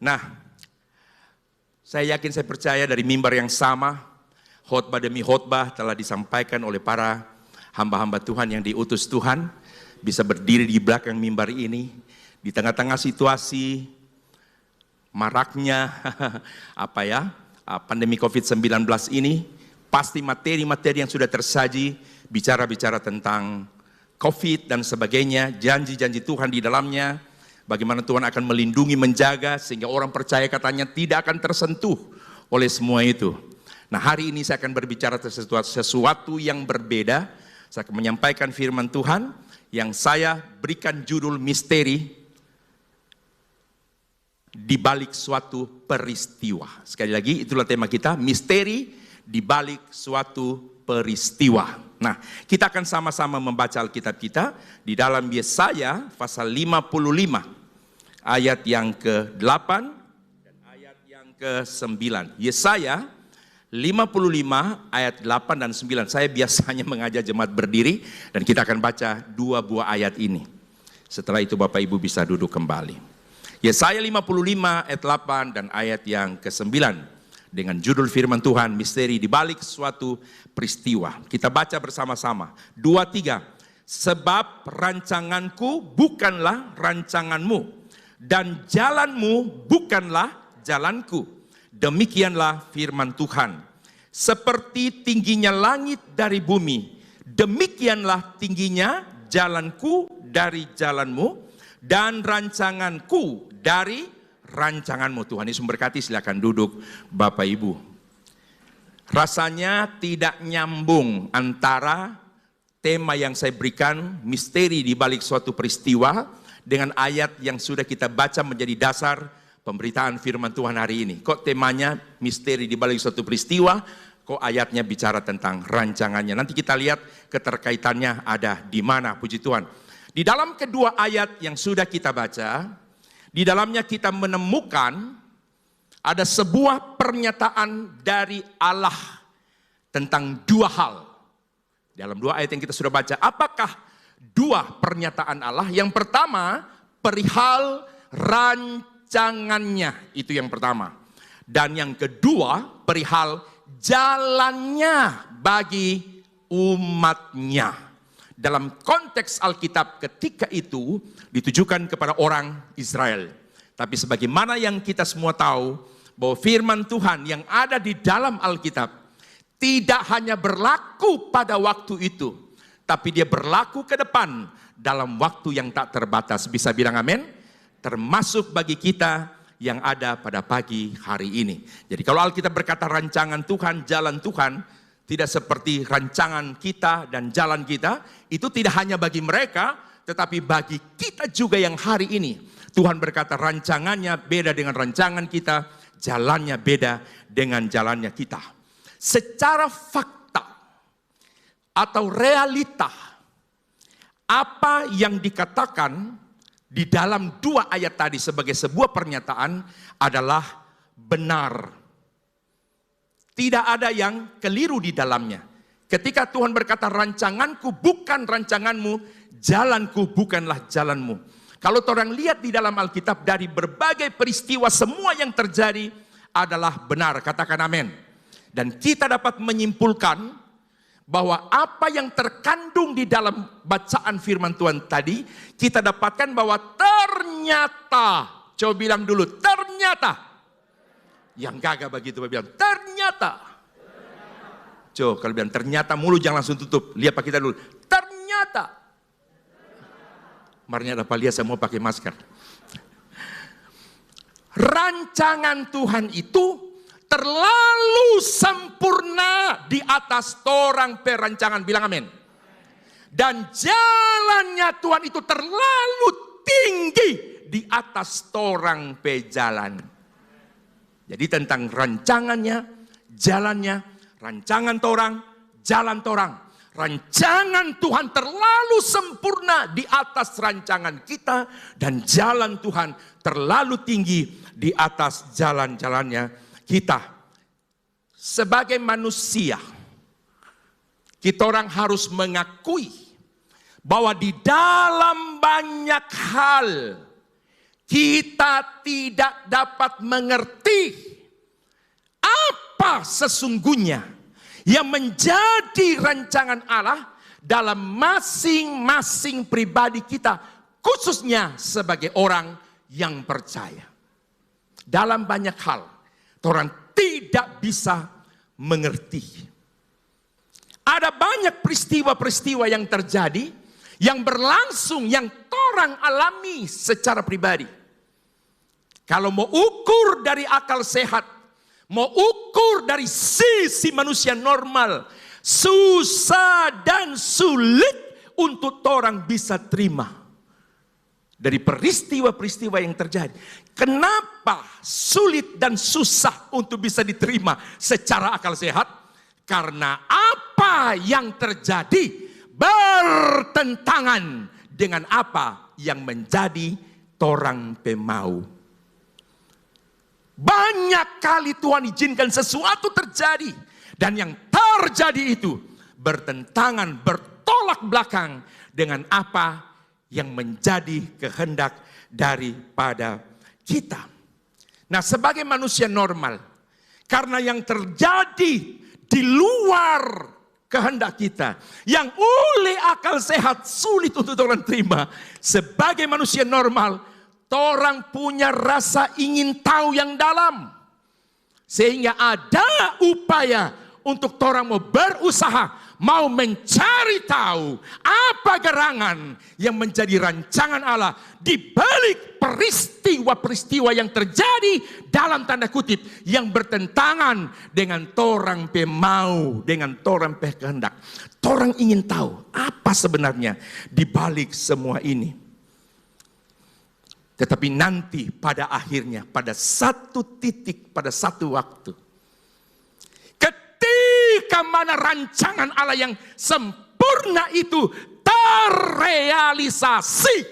Nah, saya yakin, saya percaya dari mimbar yang sama, khotbah demi khotbah telah disampaikan oleh para hamba-hamba Tuhan yang diutus Tuhan, bisa berdiri di belakang mimbar ini, di tengah-tengah situasi maraknya pandemi COVID-19 ini. Pasti materi-materi yang sudah tersaji, bicara-bicara tentang COVID dan sebagainya, janji-janji Tuhan di dalamnya, bagaimana Tuhan akan melindungi, menjaga, sehingga orang percaya katanya tidak akan tersentuh oleh semua itu. Nah, hari ini saya akan berbicara tentang sesuatu yang berbeda. Saya akan menyampaikan firman Tuhan yang saya berikan judul misteri di balik suatu peristiwa. Sekali lagi, itulah tema kita, misteri di balik suatu peristiwa. Nah, kita akan sama-sama membaca Alkitab kita di dalam Yesaya pasal 55 ayat yang ke-8 dan ayat yang ke-9. Yesaya 55 ayat 8 dan 9. Saya biasanya mengajak jemaat berdiri dan kita akan baca dua buah ayat ini. Setelah itu Bapak Ibu bisa duduk kembali. Yesaya 55 ayat 8 dan ayat yang ke-9. Dengan judul firman Tuhan, misteri di balik suatu peristiwa. Kita baca bersama-sama. 2, 3. Sebab rancanganku bukanlah rancanganmu, dan jalanmu bukanlah jalanku. Demikianlah firman Tuhan. Seperti tingginya langit dari bumi, demikianlah tingginya jalanku dari jalanmu, dan rancanganku dari rancanganmu. Tuhan Yesus memberkati, silakan duduk Bapak Ibu. Rasanya tidak nyambung antara tema yang saya berikan, misteri di balik suatu peristiwa, dengan ayat yang sudah kita baca menjadi dasar pemberitaan firman Tuhan hari ini. Kok temanya misteri di balik suatu peristiwa, kok ayatnya bicara tentang rancangannya. Nanti kita lihat keterkaitannya ada di mana, puji Tuhan. Di dalam kedua ayat yang sudah kita baca, di dalamnya kita menemukan ada sebuah pernyataan dari Allah tentang dua hal. Dalam dua ayat yang kita sudah baca, apakah dua pernyataan Allah? Yang pertama, perihal rancangannya, itu yang pertama. Dan yang kedua, perihal jalannya bagi umatnya. Dalam konteks Alkitab ketika itu ditujukan kepada orang Israel. Tapi sebagaimana yang kita semua tahu, bahwa firman Tuhan yang ada di dalam Alkitab tidak hanya berlaku pada waktu itu, tapi dia berlaku ke depan dalam waktu yang tak terbatas. Bisa bilang amin? Termasuk bagi kita yang ada pada pagi hari ini. Jadi kalau Alkitab berkata rancangan Tuhan, jalan Tuhan, tidak seperti rancangan kita dan jalan kita, itu tidak hanya bagi mereka, tetapi bagi kita juga yang hari ini. Tuhan berkata rancangannya beda dengan rancangan kita, jalannya beda dengan jalannya kita. Secara fakta atau realita, apa yang dikatakan di dalam dua ayat tadi sebagai sebuah pernyataan adalah benar. Tidak ada yang keliru di dalamnya. Ketika Tuhan berkata rancanganku bukan rancanganmu, jalanku bukanlah jalanmu. Kalau orang lihat di dalam Alkitab dari berbagai peristiwa, semua yang terjadi adalah benar. Katakan amin. Dan kita dapat menyimpulkan bahwa apa yang terkandung di dalam bacaan firman Tuhan tadi, kita dapatkan bahwa ternyata, coba bilang dulu, ternyata. Yang gagah begitu, bilang ternyata. Coba kalau bilang ternyata mulut jangan langsung tutup. Lihat Pak kita dulu. Ternyata. Marnya ada Pak lihat semua pakai masker. Rancangan Tuhan itu terlalu sempurna di atas torang perancangan. Bilang amin. Dan jalannya Tuhan itu terlalu tinggi di atas torang pejalan. Jadi tentang rancangannya, jalannya, rancangan torang, jalan torang. Rancangan Tuhan terlalu sempurna di atas rancangan kita, dan jalan Tuhan terlalu tinggi di atas jalan-jalannya kita. Sebagai manusia, kita orang harus mengakui bahwa di dalam banyak hal kita tidak dapat mengerti apa sesungguhnya yang menjadi rancangan Allah dalam masing-masing pribadi kita, khususnya sebagai orang yang percaya. Dalam banyak hal, orang tidak bisa mengerti. Ada banyak peristiwa-peristiwa yang terjadi, yang berlangsung, yang orang alami secara pribadi. Kalau mau ukur dari akal sehat, mau ukur dari sisi manusia normal, susah dan sulit untuk orang bisa terima dari peristiwa-peristiwa yang terjadi. Kenapa sulit dan susah untuk bisa diterima secara akal sehat? Karena apa yang terjadi bertentangan dengan apa yang menjadi torang pemau. Banyak kali Tuhan izinkan sesuatu terjadi, dan yang terjadi itu bertentangan, bertolak belakang dengan apa yang menjadi kehendak daripada kita. Nah, sebagai manusia normal, karena yang terjadi di luar kehendak kita, yang oleh akal sehat sulit untuk orang terima, sebagai manusia normal, orang punya rasa ingin tahu yang dalam. Sehingga ada upaya untuk orang mau berusaha, mau mencari tahu apa gerangan yang menjadi rancangan Allah di balik peristiwa-peristiwa yang terjadi dalam tanda kutip yang bertentangan dengan torang pemau, dengan torang kehendak. Torang ingin tahu apa sebenarnya di balik semua ini. Tetapi nanti pada akhirnya, pada satu titik, pada satu waktu, ketika mana rancangan Allah yang sempurna itu terrealisasi,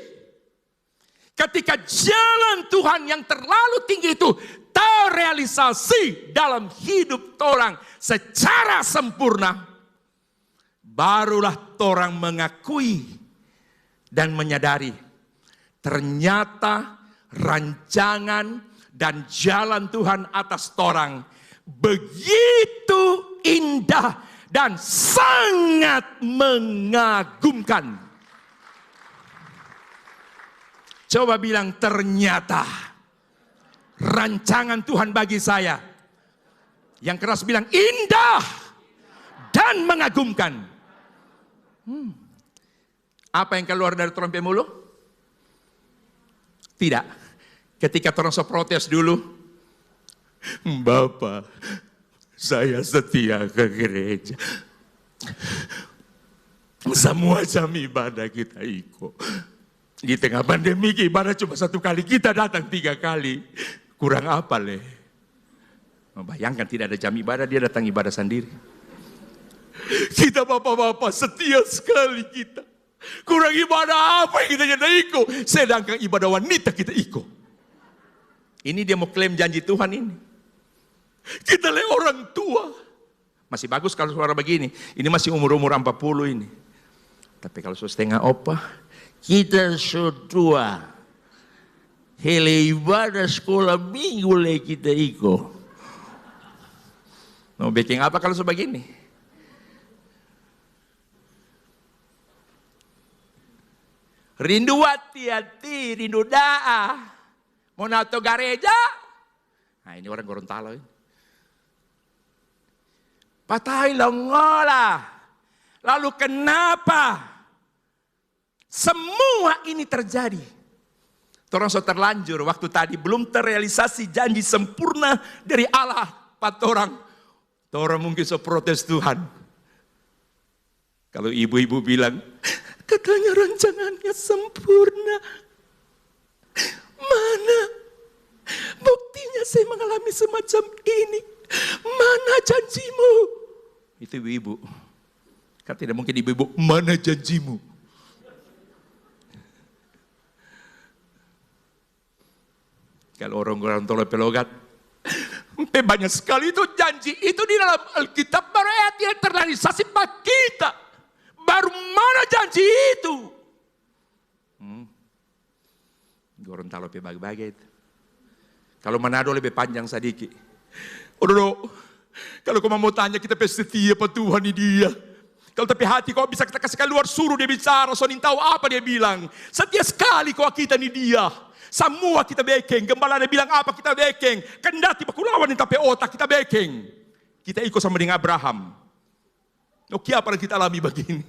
ketika jalan Tuhan yang terlalu tinggi itu terrealisasi dalam hidup orang secara sempurna, barulah orang mengakui dan menyadari ternyata rancangan dan jalan Tuhan atas torang begitu indah dan sangat mengagumkan. Coba bilang, ternyata rancangan Tuhan bagi saya. Yang keras bilang, indah dan mengagumkan. Apa yang keluar dari torang pemulu? Tidak. Ketika orang so protes dulu, Bapak, saya setia ke gereja. Semua jam ibadah kita ikut. Di tengah pandemi ibadah cuma 1 kali, kita datang 3 kali. Kurang apa leh? Bayangkan tidak ada jam ibadah, dia datang ibadah sendiri. Kita bapak-bapak setia sekali kita. Kurang ibadah apa yang kita jadi ikut, sedangkan ibadah wanita kita ikut. Ini dia mau klaim janji Tuhan ini. Kita lihat orang tua. Masih bagus kalau suara begini. Ini masih umur-umur 40 ini. Tapi kalau sudah setengah opah, kita sudah tua. Hele ibadah sekolah minggu lagi kita ikut. Mau bikin apa kalau sebegini? Rindu hati-hati, rindu da'a. Mau nato gereja? Nah, ini orang Gorontalo. Patay longola. Lalu kenapa semua ini terjadi? Orang so terlanjur waktu tadi belum terrealisasi janji sempurna dari Allah. Orang mungkin so protes Tuhan. Kalau ibu-ibu bilang, katanya rancangannya sempurna. Mana buktinya saya mengalami semacam ini? Mana janjimu? Itu ibu-ibu. Kan tidak mungkin ibu-ibu, mana janjimu? Kalau orang-orang tolong pelogat, banyak sekali itu janji. Itu di dalam Alkitab berarti yang terrealisasi bagi kita. Baru mana janji itu? Gorontalo bagi-bagi itu. Kalau Manado lebih panjang sedikit. Udah, kalau kau mau tanya kita setia apa Tuhan ini dia. Kalau tapi hati kau bisa kita kasih keluar, suruh dia bicara, soalnya tahu apa dia bilang. Setia sekali kau kita ini dia. Semua kita bekeng, gembala dia bilang apa kita bekeng. Kendati bakulawan ini tapi otak kita bekeng. Kita ikut sama dengan Abraham. Oke, apa yang kita alami begini?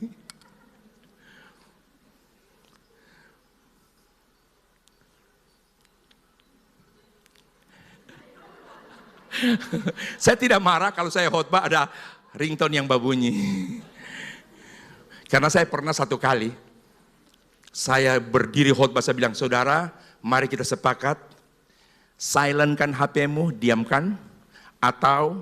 Saya tidak marah kalau saya khotbah ada ringtone yang berbunyi. Karena saya pernah satu kali, saya berdiri khotbah, saya bilang, saudara, mari kita sepakat, silentkan HP-mu, diamkan, atau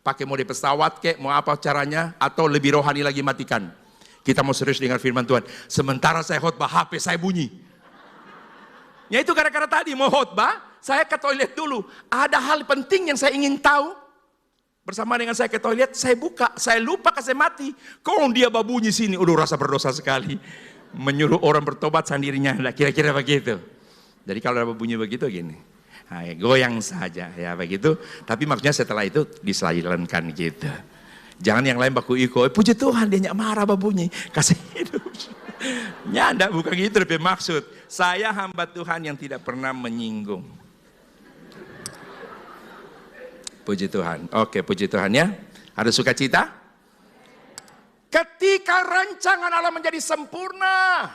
pakai mode pesawat, kek, mau apa caranya, atau lebih rohani lagi matikan. Kita mau serius dengar firman Tuhan. Sementara saya khotbah, HP saya bunyi. Ya itu gara-gara tadi mau khotbah, saya ke toilet dulu. Ada hal penting yang saya ingin tahu. Bersama dengan saya ke toilet, saya buka, saya lupa kasih mati. Kok dia babunyi sini, udah rasa berdosa sekali. Menyuruh orang bertobat sendirinya, kira-kira begitu. Jadi kalau ada babunyi begitu gini, nah, goyang saja ya begitu. Tapi maksudnya setelah itu disilentkan gitu. Jangan yang lain baku iko, puji Tuhan dia nyak marah babunyi, kasih hidup. Nyanda bukan gitu lebih maksud. Saya hamba Tuhan yang tidak pernah menyinggung. Puji Tuhan. Oke, puji Tuhan ya. Ada sukacita? Ketika rancangan Allah menjadi sempurna,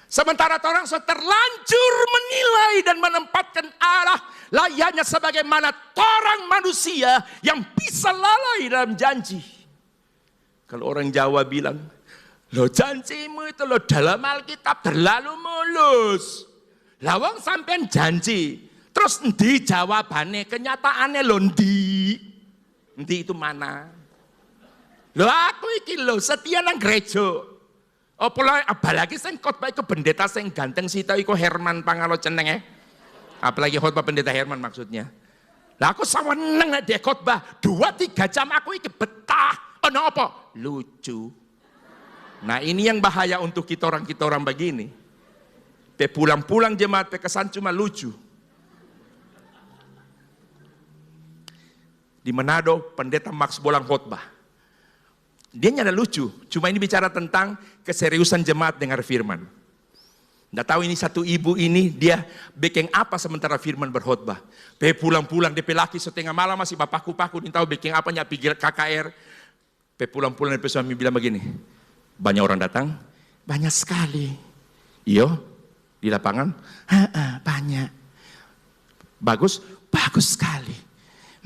sementara orang terlanjur menilai dan menempatkan Allah layaknya sebagaimana orang manusia yang bisa lalai dalam janji. Kalau orang Jawa bilang, lo janjimu itu lo dalam Alkitab terlalu mulus. Lawang sampean janji. Terus di jawabannya, kenyataannya lo ndi itu mana? Lo aku iki lo setia nang gereja. Apalagi sing khotbah iku pendeta sing ganteng sita iku Herman Pangalo cenenge. Apalagi khotbah pendeta Herman maksudnya. Lah aku seneng nek khotbah 2-3 jam aku iki betah. Ono apa? Lucu. Nah, ini yang bahaya untuk kita orang begini. Pulang-pulang jemaat kesan cuma lucu. Di Manado, pendeta Max Bolang khotbah. Dia nyada lucu, cuma ini bicara tentang keseriusan jemaat dengar firman. Nggak tahu ini satu ibu ini, dia bikin apa sementara firman berkhotbah. Pulang-pulang, dia laki setengah malam masih bapaku-paku, dia tahu bikin apa, nyapikir KKR. Pulang-pulang, dia suami bilang begini, banyak orang datang? Banyak sekali. Iyo, di lapangan? Banyak. Bagus? Bagus sekali.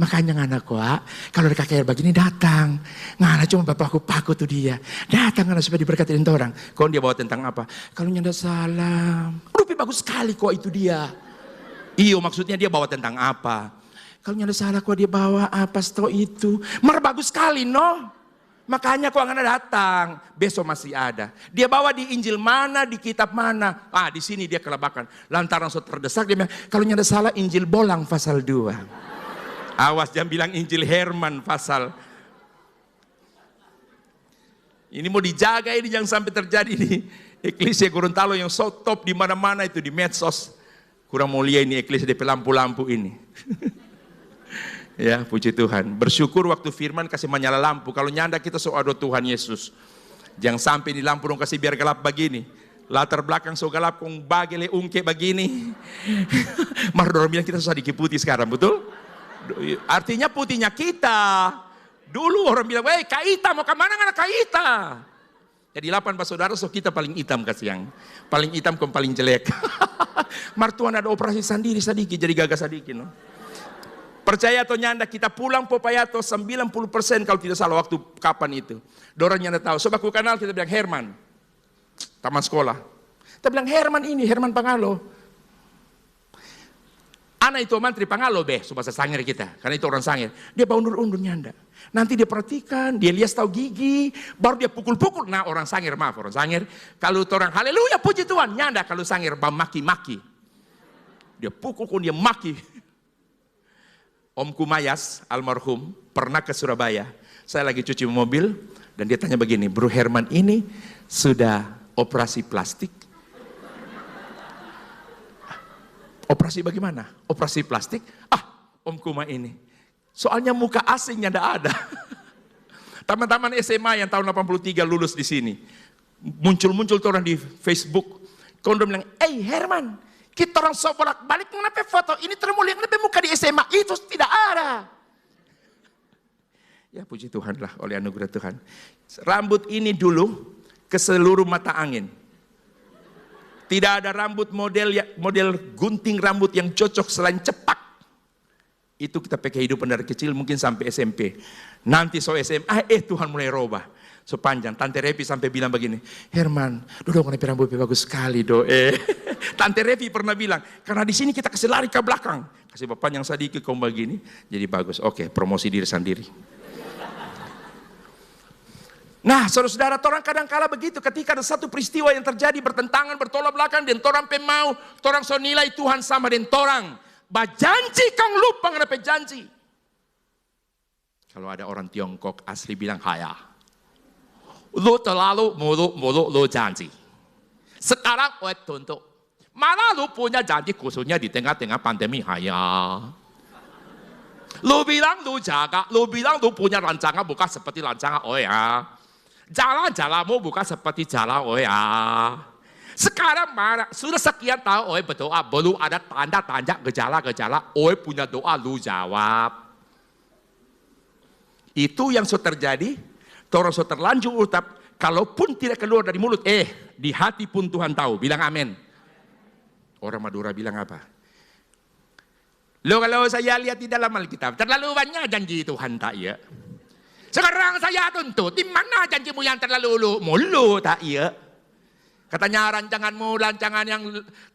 Makanya ngana kuat, kalau ada KKR begini datang. Ngana cuma paku tuh dia. Datang ngana supaya diberkati orang. Kau dia bawa tentang apa? Kalau nyanda salam. Rupi bagus sekali kok itu dia. Iyo maksudnya dia bawa tentang apa? Kalau nyanda salah kok dia bawa apa setelah itu. Bagus sekali no. Makanya kok ngana datang. Besok masih ada. Dia bawa di Injil mana, di kitab mana. Di sini dia kelabakan. Lantaran so terdesak dia bilang, kalau nyanda salah Injil Bolang pasal 2. Awas jangan bilang Injil Herman pasal. Ini mau dijaga ini jangan sampai terjadi di Eklesia Gorontalo yang so top di mana-mana itu di medsos. Kurang mulia ini Eklesia di lampu-lampu ini. Ya, puji Tuhan. Bersyukur waktu firman kasih menyala lampu. Kalau nyanda kita so ado Tuhan Yesus. Jangan sampai di lampu dong kasih biar gelap begini. Latar belakang so gelap kong bagele ungke begini. Mardor bilang kita susah dikiputih sekarang, betul? Artinya putihnya kita. Dulu orang bilang, "Weh, Kak Ita mau kemana nggak Kak Ita?" Jadi 8 saudara, so kita paling hitam kasihan. Paling hitam kok paling jelek. Martuan ada operasi sendiri sedikit, jadi gagal sedikit. No? Percaya atau nyanda, kita pulang Popayato 90% kalau tidak salah waktu kapan itu. Dorang nyanda tahu. Sebab aku kenal, kita bilang Herman. Taman sekolah. Kita bilang Herman ini, Herman Pangalo. Anak itu mantri Pangalo bahasa Sangir kita. Karena itu orang Sangir. Dia bawa undur-undur nyanda. Nanti dia perhatikan, dia lihat tahu gigi. Baru dia pukul-pukul. Nah orang Sangir, maaf orang Sangir. Kalau orang haleluya puji Tuhan. Nyanda kalau Sangir maki-maki. Dia pukul, dia maki. Omku Mayas, almarhum, pernah ke Surabaya. Saya lagi cuci mobil. Dan dia tanya begini, Bro Herman ini sudah operasi plastik? Operasi bagaimana? Operasi plastik? Om Kuma ini. Soalnya muka asingnya tidak ada. Teman-teman SMA yang tahun 83 lulus di sini. Muncul-muncul tuh orang di Facebook. Kondom bilang, Herman, kita orang sok bolak-balik kenapa foto ini termulia, kenapa muka di SMA itu tidak ada. Ya puji Tuhan lah oleh anugerah Tuhan. Rambut ini dulu ke seluruh mata angin. Tidak ada rambut model gunting rambut yang cocok selain cepak. Itu kita pakai hidupan dari kecil mungkin sampai SMP. Nanti SMA, Tuhan mulai robah. So panjang, Tante Revi sampai bilang begini, Herman, duduk kenapa rambutnya bagus sekali Tante Revi pernah bilang, karena di sini kita kasih lari ke belakang. Kasih bapak yang sedikit kau begini, jadi bagus. Oke, promosi diri sendiri. Nah, saudara-saudara, orang kadang-kala begitu ketika ada satu peristiwa yang terjadi bertentangan, bertolak belakang, dan orang pemau, orang so nilai Tuhan sama dengan orang. Bajanji kang lupa ngapa janji. Kalau ada orang Tiongkok asli bilang haya. Lu terlalu muluk lu janji. Sekarang tuntut. Mana lu punya janji khususnya di tengah-tengah pandemi haya. Lu bilang lu jaga, lu bilang lu punya rancangan bukan seperti rancangan Jalan-jalanmu bukan seperti jalan Sekarang mana? Sudah sekian tahun berdoa, belum ada tanda-tanda gejala-gejala. Punya doa, lu jawab. Itu yang sudah terjadi. Orang sudah terlanjur utap. Kalaupun tidak keluar dari mulut, di hati pun Tuhan tahu. Bilang amin. Orang Madura bilang apa? Kalau saya lihat di dalam Alkitab, terlalu banyak janji Tuhan tak ya. Sekarang saya tuntut, di mana janjimu yang terlalu mulu tak iya? Katanya rancanganmu rancangan yang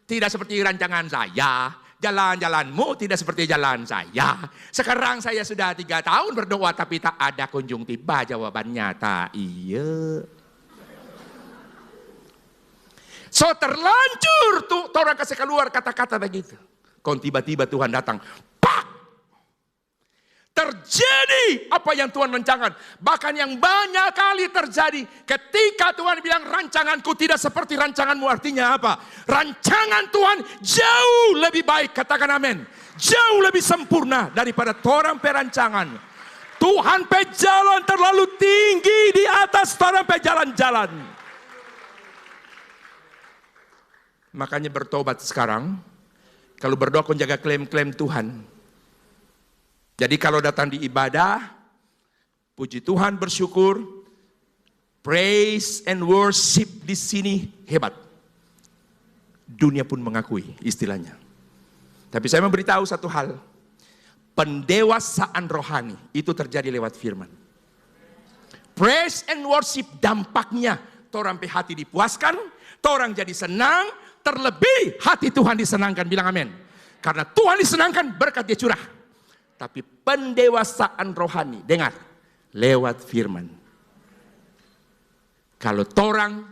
tidak seperti rancangan saya. Jalan-jalanmu tidak seperti jalan saya. Sekarang saya sudah 3 tahun berdoa tapi tak ada kunjung tiba jawabannya tak iya. So terlanjur tuh orang kasih keluar kata-kata begitu. Kau tiba-tiba Tuhan datang. Terjadi apa yang Tuhan rencanakan. Bahkan yang banyak kali terjadi ketika Tuhan bilang rancanganku tidak seperti rancanganmu. Artinya apa? Rancangan Tuhan jauh lebih baik. Katakan amin. Jauh lebih sempurna daripada orang perancangan. Tuhan pejalan terlalu tinggi di atas orang pejalan-jalan. Makanya bertobat sekarang. Kalau berdoa kau jaga klaim-klaim Tuhan. Jadi kalau datang di ibadah, puji Tuhan, bersyukur, praise and worship di sini hebat. Dunia pun mengakui istilahnya. Tapi saya memberitahu satu hal, pendewasaan rohani itu terjadi lewat firman. Praise and worship dampaknya, orang sampai hati dipuaskan, orang jadi senang, terlebih hati Tuhan disenangkan, bilang amin. Karena Tuhan disenangkan, berkat dia curah. Tapi pendewasaan rohani, dengar, lewat firman. Kalau orang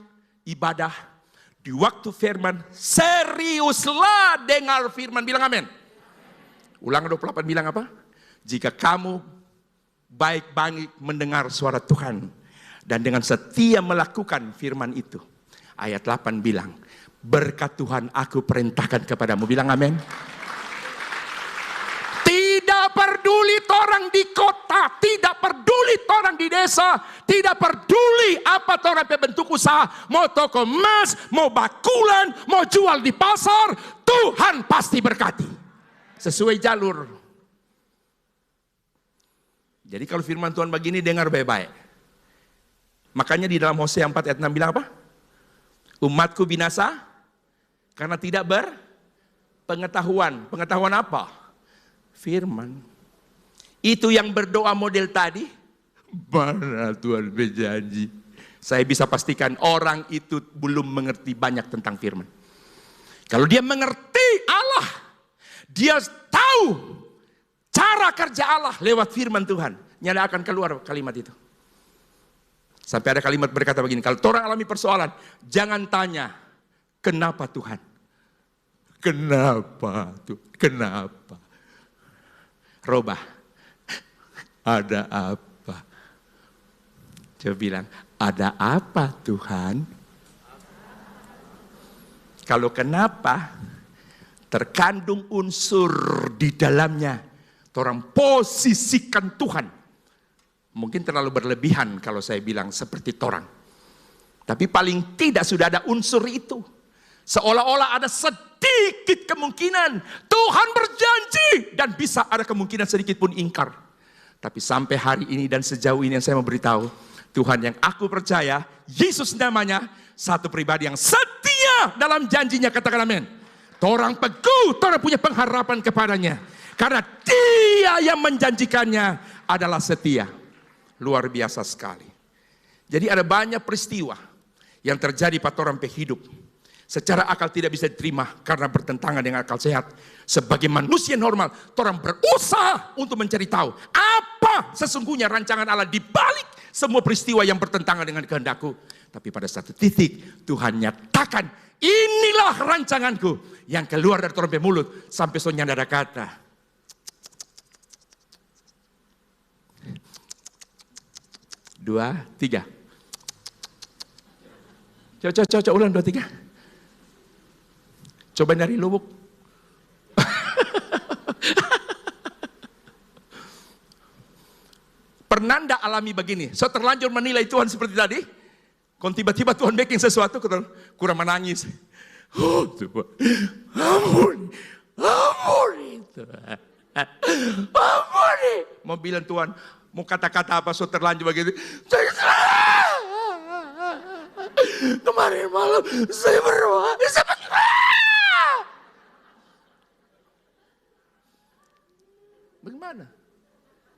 ibadah di waktu firman, seriuslah dengar firman, bilang amin. Ulangan 28 bilang apa? Jika kamu baik-baik mendengar suara Tuhan dan dengan setia melakukan firman itu. Ayat 8 bilang, berkat Tuhan aku perintahkan kepadamu, bilang amin. Tidak peduli orang di kota, tidak peduli orang di desa, tidak peduli apa orang bentuk usaha, mau toko emas, mau bakulan, mau jual di pasar, Tuhan pasti berkati. Sesuai jalur. Jadi kalau firman Tuhan begini dengar baik-baik. Makanya di dalam Hosea 4 ayat 6 bilang apa? Umatku binasa karena tidak berpengetahuan. Pengetahuan apa? Firman. Itu yang berdoa model tadi. Mana Tuhan berjanji? Saya bisa pastikan orang itu belum mengerti banyak tentang firman. Kalau dia mengerti Allah, dia tahu cara kerja Allah lewat firman Tuhan. Nyala akan keluar kalimat itu. Sampai ada kalimat berkata begini, kalau orang alami persoalan, jangan tanya, kenapa Tuhan? Kenapa tuh? Kenapa? Robah, ada apa? Coba bilang, ada apa Tuhan? Kalau kenapa, terkandung unsur di dalamnya. Orang posisikan Tuhan. Mungkin terlalu berlebihan kalau saya bilang seperti torang. Tapi paling tidak sudah ada unsur itu. Seolah-olah ada sedikit kemungkinan Tuhan berjanji dan bisa ada kemungkinan sedikit pun ingkar. Tapi sampai hari ini dan sejauh ini yang saya mau beritahu, Tuhan yang aku percaya, Yesus namanya, satu pribadi yang setia dalam janjinya, katakan amin. Torang peguh, torang punya pengharapan kepadanya. Karena Dia yang menjanjikannya adalah setia. Luar biasa sekali. Jadi ada banyak peristiwa yang terjadi pada orang hidup. Secara akal tidak bisa diterima karena bertentangan dengan akal sehat. Sebagai manusia normal, orang berusaha untuk mencari tahu apa sesungguhnya rancangan Allah di balik semua peristiwa yang bertentangan dengan kehendakku. Tapi pada satu titik Tuhan nyatakan, inilah rancanganku yang keluar dari orang mulut sampai soalnya ada kata. Dua, tiga. Coba ulang 2, 3. Coba dari lubuk. Pernah anda alami begini? So terlanjur menilai Tuhan seperti tadi. Kalau tiba-tiba Tuhan bikin sesuatu, kurang menangis. Oh Tuhan, ampuni Tuhan. Ampuni. Mau bilang Tuhan, mau kata-kata apa so terlanjur begitu. Kemarin malam saya berdoa. Bagaimana?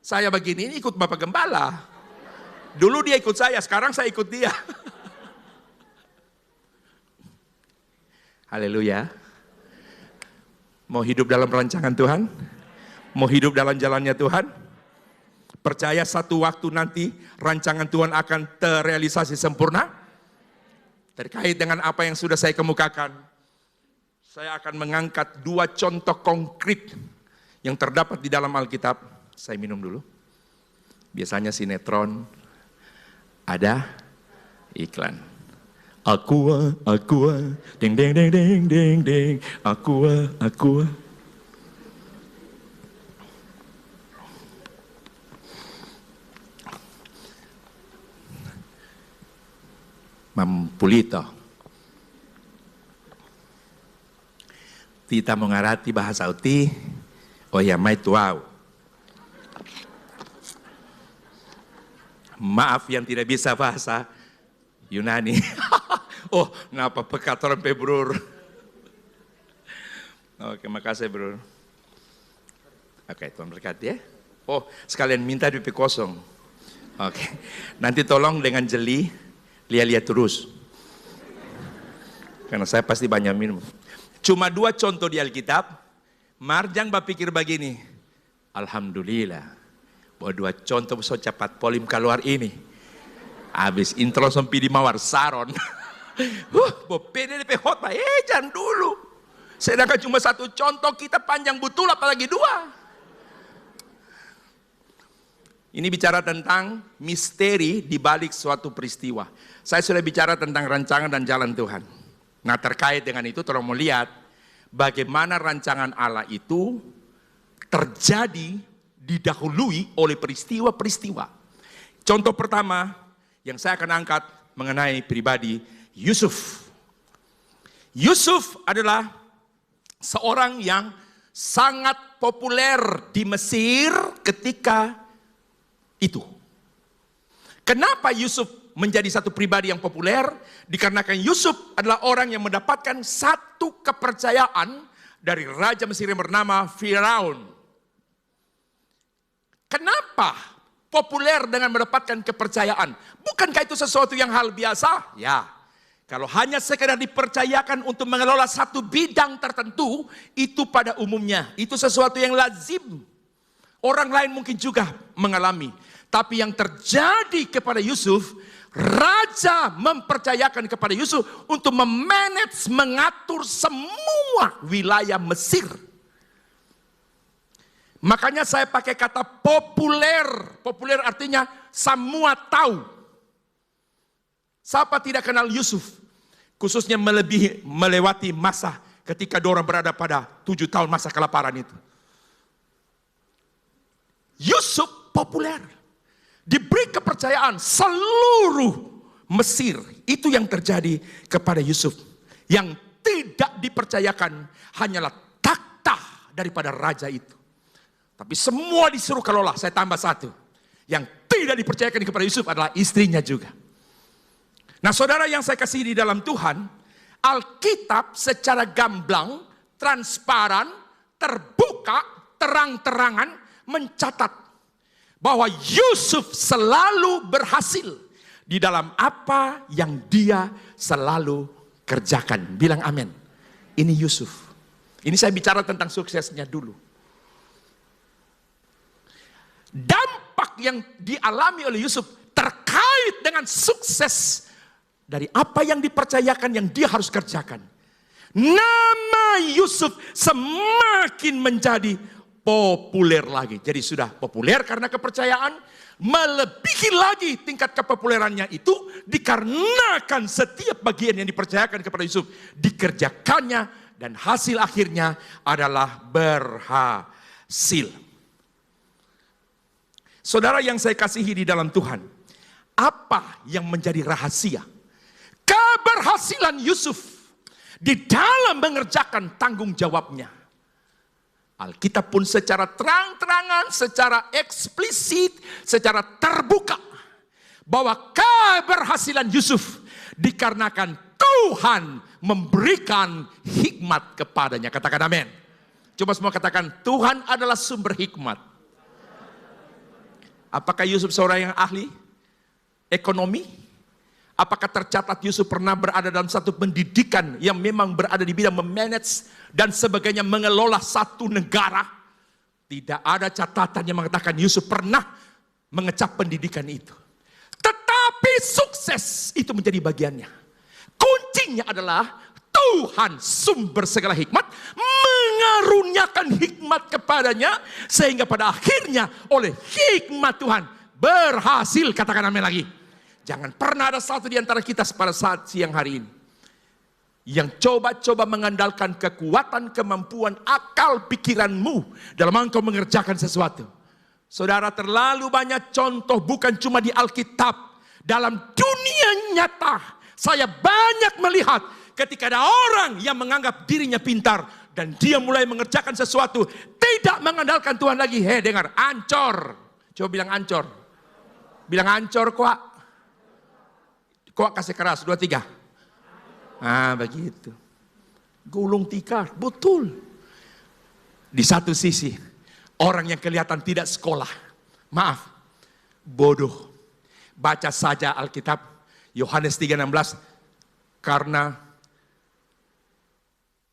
Saya begini ini ikut Bapak Gembala. Dulu dia ikut saya, sekarang saya ikut dia. Haleluya. Mau hidup dalam rancangan Tuhan? Mau hidup dalam jalannya Tuhan? Percaya satu waktu nanti rancangan Tuhan akan terrealisasi sempurna? Terkait dengan apa yang sudah saya kemukakan, saya akan mengangkat 2 contoh konkret yang terdapat di dalam Alkitab. Saya minum dulu. Biasanya sinetron ada iklan. Aqua, ding ding ding ding ding ding, aqua. Mampulito. Tita mengarati bahasa uti, oh ya mai tuau. Maaf yang tidak bisa bahasa Yunani. Oh, ngapa pekat orang Brur. Oke, makasih Bro. Oke, Tuhan berkati ya. Oh, sekalian minta DP kosong. Oke, nanti tolong dengan jeli, lihat-lihat terus. Karena saya pasti banyak minum. Cuma 2 contoh di Alkitab. Marjang berpikir begini. Alhamdulillah. Bahwa 2 contoh so cepat polim keluar ini. Habis intro sampai di mawar saron. Bopede DP hot pak, jangan dulu. Sedangkan cuma 1 contoh kita panjang betul apalagi 2. Ini bicara tentang misteri di balik suatu peristiwa. Saya sudah bicara tentang rancangan dan jalan Tuhan. Nah terkait dengan itu tolong melihat bagaimana rancangan Allah itu terjadi didahului oleh peristiwa-peristiwa. Contoh pertama yang saya akan angkat mengenai pribadi Yusuf. Yusuf adalah seorang yang sangat populer di Mesir ketika itu. Kenapa Yusuf menjadi satu pribadi yang populer? Dikarenakan Yusuf adalah orang yang mendapatkan satu kepercayaan dari Raja Mesir yang bernama Firaun. Kenapa populer dengan mendapatkan kepercayaan? Bukankah itu sesuatu yang hal biasa? Ya. Kalau hanya sekedar dipercayakan untuk mengelola satu bidang tertentu, itu pada umumnya. Itu sesuatu yang lazim. Orang lain mungkin juga mengalami. Tapi yang terjadi kepada Yusuf, Raja mempercayakan kepada Yusuf untuk memanage, mengatur semua wilayah Mesir. Makanya saya pakai kata populer. Populer artinya semua tahu. Siapa tidak kenal Yusuf? Khususnya melewati masa ketika dorang berada pada 7 tahun masa kelaparan itu. Yusuf populer, diberi kepercayaan seluruh Mesir. Itu yang terjadi kepada Yusuf. Yang tidak dipercayakan hanyalah takhta daripada raja itu. Tapi semua disuruh kelola. Saya tambah satu. Yang tidak dipercayakan kepada Yusuf adalah istrinya juga. Nah, saudara yang saya kasih di dalam Tuhan, Alkitab secara gamblang, transparan, terbuka, terang-terangan mencatat bahwa Yusuf selalu berhasil di dalam apa yang dia selalu kerjakan. Bilang amin. Ini Yusuf. Ini saya bicara tentang suksesnya dulu. Dampak yang dialami oleh Yusuf terkait dengan sukses dari apa yang dipercayakan yang dia harus kerjakan. Nama Yusuf semakin menjadi populer lagi. Jadi sudah populer karena kepercayaan, melebihi lagi tingkat kepopulerannya itu dikarenakan setiap bagian yang dipercayakan kepada Yusuf dikerjakannya dan hasil akhirnya adalah berhasil. Saudara yang saya kasihi di dalam Tuhan, apa yang menjadi rahasia keberhasilan Yusuf di dalam mengerjakan tanggung jawabnya? Alkitab pun secara terang-terangan, secara eksplisit, secara terbuka bahwa keberhasilan Yusuf dikarenakan Tuhan memberikan hikmat kepadanya. Katakan amin. Coba semua katakan, Tuhan adalah sumber hikmat. Apakah Yusuf seorang yang ahli ekonomi? Apakah tercatat Yusuf pernah berada dalam satu pendidikan yang memang berada di bidang memanage dan sebagainya, mengelola satu negara? Tidak ada catatan yang mengatakan Yusuf pernah mengecap pendidikan itu. Tetapi sukses itu menjadi bagiannya. Kuncinya adalah Tuhan sumber segala hikmat mengaruniakan hikmat kepadanya sehingga pada akhirnya oleh hikmat Tuhan berhasil. Katakan amin lagi. Jangan pernah ada satu di antara kita pada saat siang hari ini yang coba-coba mengandalkan kekuatan, kemampuan, akal, pikiranmu dalam engkau mengerjakan sesuatu. Saudara, terlalu banyak contoh bukan cuma di Alkitab. Dalam dunia nyata saya banyak melihat ketika ada orang yang menganggap dirinya pintar dan dia mulai mengerjakan sesuatu tidak mengandalkan Tuhan lagi. Hei, dengar, ancor. Coba bilang ancor. Bilang ancor, kuak. Kuak kasih keras, 2, 3. Ah, begitu. Gulung tikar, betul. Di satu sisi, orang yang kelihatan tidak sekolah, maaf, bodoh. Baca saja Alkitab, Yohanes 3:16, karena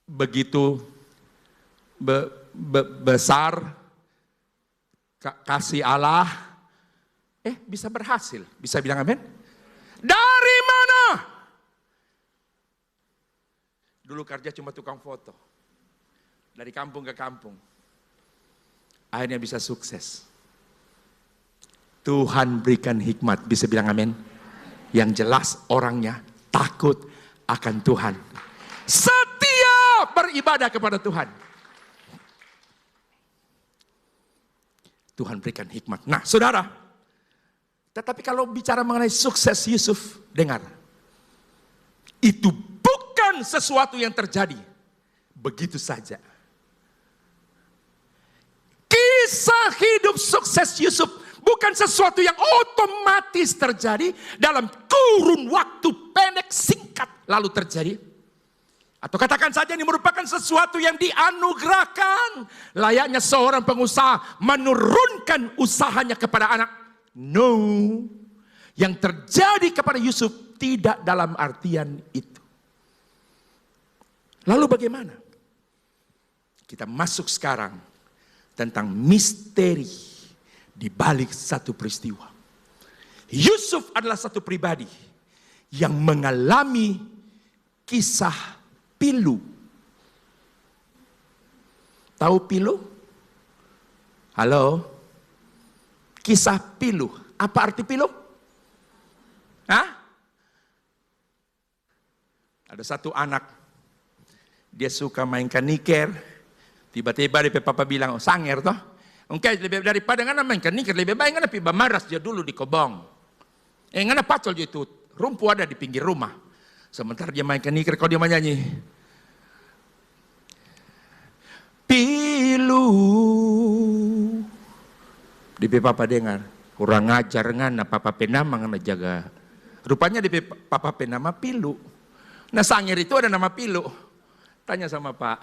begitu besar kasih Allah, bisa berhasil. Bisa bilang amin? Dari mana? Dulu kerja cuma tukang foto. Dari kampung ke kampung. Akhirnya bisa sukses. Tuhan berikan hikmat. Bisa bilang amin? Yang jelas orangnya takut akan Tuhan. Setia beribadah kepada Tuhan. Tuhan berikan hikmat. Nah, saudara, tetapi kalau bicara mengenai sukses Yusuf, dengar. Itu bukan sesuatu yang terjadi begitu saja. Kisah hidup sukses Yusuf bukan sesuatu yang otomatis terjadi dalam kurun waktu pendek singkat lalu terjadi. Atau katakan saja ini merupakan sesuatu yang dianugerahkan. Layaknya seorang pengusaha menurunkan usahanya kepada anak. No. Yang terjadi kepada Yusuf tidak dalam artian itu. Lalu bagaimana? Kita masuk sekarang tentang misteri di balik satu peristiwa. Yusuf adalah satu pribadi yang mengalami kisah pilu. Tahu pilu? Halo? Kisah pilu. Apa arti pilu? Hah? Ada satu anak Dia suka mainkan niker. Tiba-tiba dia papa bilang, oh sanger toh. Oke, lebih daripada ngana mainkan niker, lebih baik ngana piba maras dia dulu di kobong. Ngana pacol dia itu, rumpu ada di pinggir rumah. Sementara dia mainkan niker, kalau dia menyanyi. Pilu. Di papa dengar, kurang ajar ngana papa penama ngana jaga. Rupanya di papa penama Pilu. Nah sanger itu ada nama Pilu. Tanya sama Pak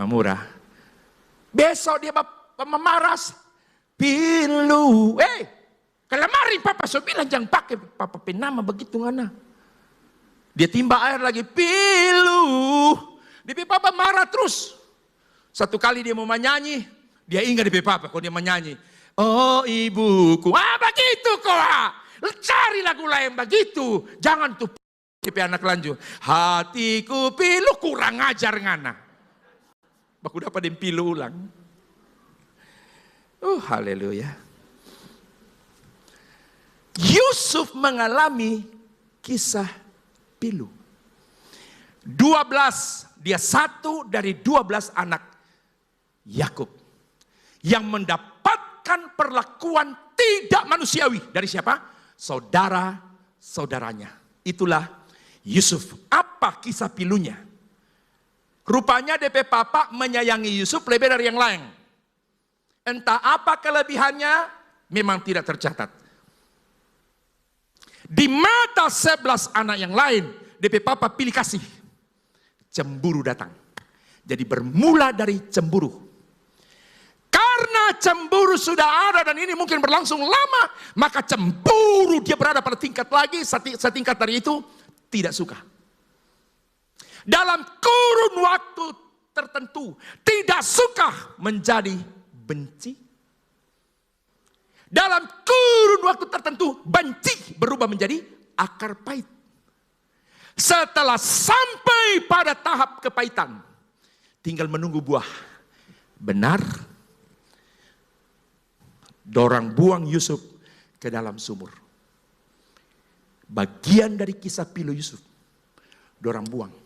Murah. Besok dia memaras. Pilu. Kelemari papa so bilang jangan pakai papa penama begitu ngana. Dia timba air lagi. Pilu. Di papa marah terus. Satu kali dia mau menyanyi. Dia ingat di papa kalau dia menyanyi. Oh ibuku. Begitu kok. Cari lagu lain begitu. Jangan tuh anak lanjut. Hatiku pilu kurang ajar ngana. Baku dapat dia pilu ulang. Haleluya. Yusuf mengalami kisah pilu. 12, dia satu dari 12 anak Yakub yang mendapatkan perlakuan tidak manusiawi dari siapa? Saudara-saudaranya. Itulah Yusuf. Apa kisah pilunya? Rupanya DP Papa menyayangi Yusuf lebih dari yang lain. Entah apa kelebihannya, memang tidak tercatat. Di mata 11 anak yang lain, DP Papa pilih kasih. Cemburu datang. Jadi bermula dari cemburu. Karena cemburu sudah ada dan ini mungkin berlangsung lama, maka cemburu dia berada pada tingkat lagi, setingkat dari itu, tidak suka. Dalam kurun waktu tertentu, tidak suka menjadi benci. Dalam kurun waktu tertentu, benci berubah menjadi akar pahit. Setelah sampai pada tahap kepahitan, tinggal menunggu buah. Benar, dorang buang Yusuf ke dalam sumur. Bagian dari kisah pilu Yusuf, dorang buang.